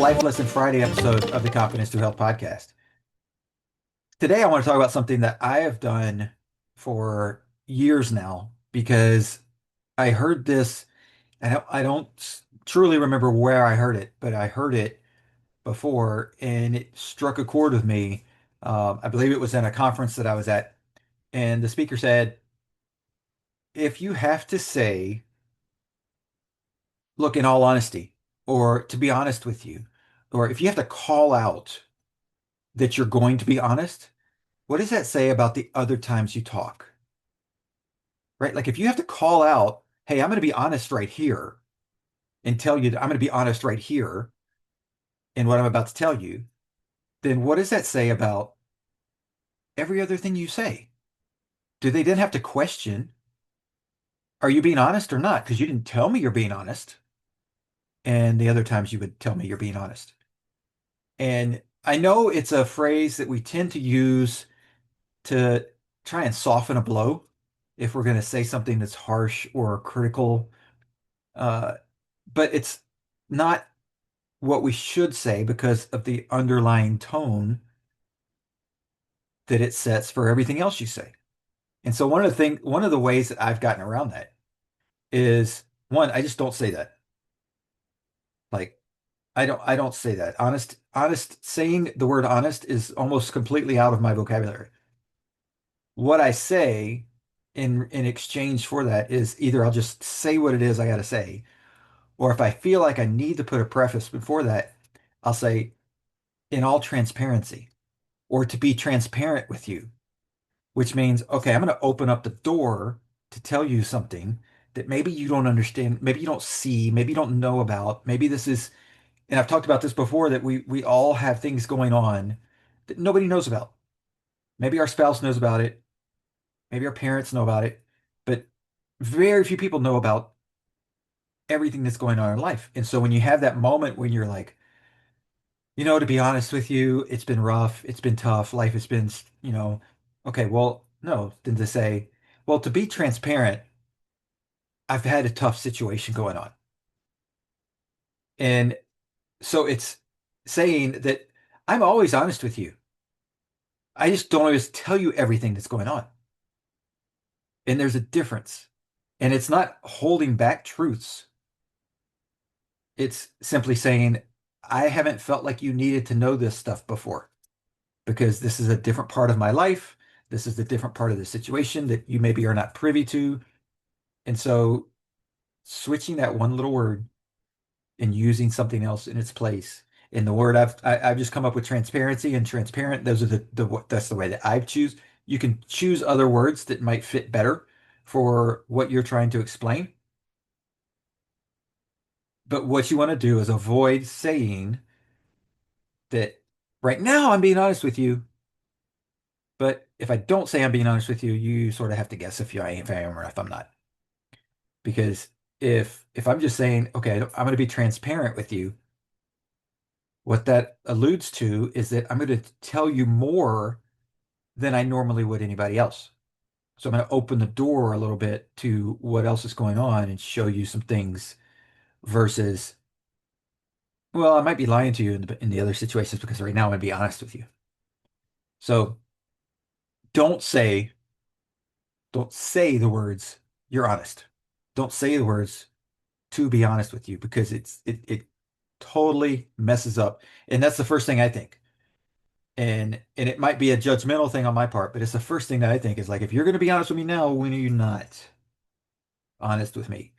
Life Lesson Friday episode of the Confidence to Health podcast. Today, I want to talk about something that I have done for years now because I heard this, and I don't truly remember where I heard it, but I heard it before and it struck a chord with me. I believe it was in a conference that I was at, and the speaker said, if you have to say, look, in all honesty, or to be honest with you, or if you have to call out that you're going to be honest, what does that say about the other times you talk? Right? Like if you have to call out, hey, I'm going to be honest right here and tell you that I'm going to be honest right here in what I'm about to tell you, then what does that say about every other thing you say? Do they then have to question, are you being honest or not? Because you didn't tell me you're being honest. And the other times you would tell me you're being honest. And I know it's a phrase that we tend to use to try and soften a blow if we're going to say something that's harsh or critical. Uh, but it's not what we should say because of the underlying tone that it sets for everything else you say. And so one of the ways that I've gotten around that is one, I just don't say that. Like I don't say that. Saying the word honest is almost completely out of my vocabulary. What I say in exchange for that is either I'll just say what it is I got to say, or if I feel like I need to put a preface before that, I'll say in all transparency or to be transparent with you, which means, okay, I'm going to open up the door to tell you something that maybe you don't understand, maybe you don't see, maybe you don't know about. Maybe this is, and I've talked about this before, that we all have things going on that nobody knows about. Maybe our spouse knows about it, maybe our parents know about it, but very few people know about everything that's going on in life. And so when you have that moment when you're like, to be honest with you, it's been rough, it's been tough, life has been, okay, well, no, then to say, well, to be transparent, I've had a tough situation going on. And so it's saying that I'm always honest with you. I just don't always tell you everything that's going on. And there's a difference. And it's not holding back truths. It's simply saying, I haven't felt like you needed to know this stuff before because this is a different part of my life. This is the different part of the situation that you maybe are not privy to. And so switching that one little word and using something else in its place. And the word I've just come up with transparency and transparent. Those are that's the way that I choose. You can choose other words that might fit better for what you're trying to explain. But what you want to do is avoid saying that right now I'm being honest with you. But if I don't say I'm being honest with you, you sort of have to guess if I am or if I'm not. Because if I'm just saying, okay, I'm going to be transparent with you, what that alludes to is that I'm going to tell you more than I normally would anybody else. So I'm going to open the door a little bit to what else is going on and show you some things versus, well, I might be lying to you in the other situations because right now I'm going to be honest with you. So don't say, don't say the words, you're honest. Don't say the words to be honest with you because it totally messes up. And that's the first thing I think. And it might be a judgmental thing on my part, but it's the first thing that I think is like, if you're going to be honest with me now, when are you not honest with me?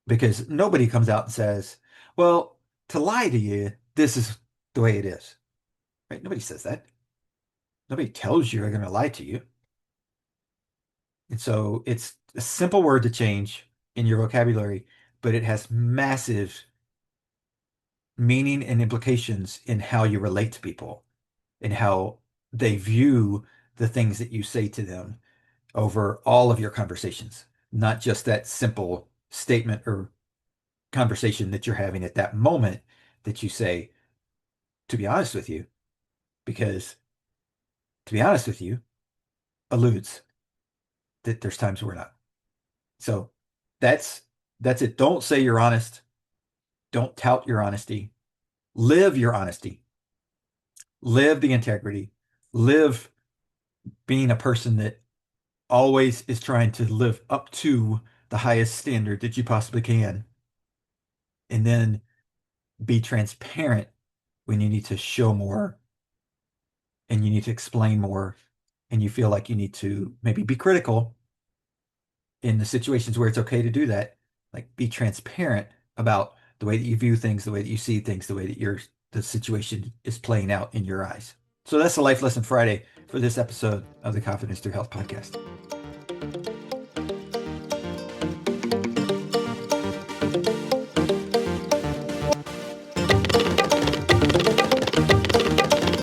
Because nobody comes out and says, well, to lie to you, this is the way it is. Right? Nobody says that. Nobody tells you they're going to lie to you. And so it's a simple word to change in your vocabulary, but it has massive meaning and implications in how you relate to people and how they view the things that you say to them over all of your conversations, not just that simple statement or conversation that you're having at that moment that you say, to be honest with you, because to be honest with you alludes that there's times we're not. So that's that's it. Don't say you're honest. Don't tout your honesty. Live your honesty, live the integrity, live being a person that always is trying to live up to the highest standard that you possibly can. And then be transparent when you need to show more and you need to explain more and you feel like you need to maybe be critical in the situations where it's okay to do that. Like be transparent about the way that you view things, the way that you see things, the way that the situation is playing out in your eyes. So that's the Life Lesson Friday for this episode of the Confidence Through Health podcast.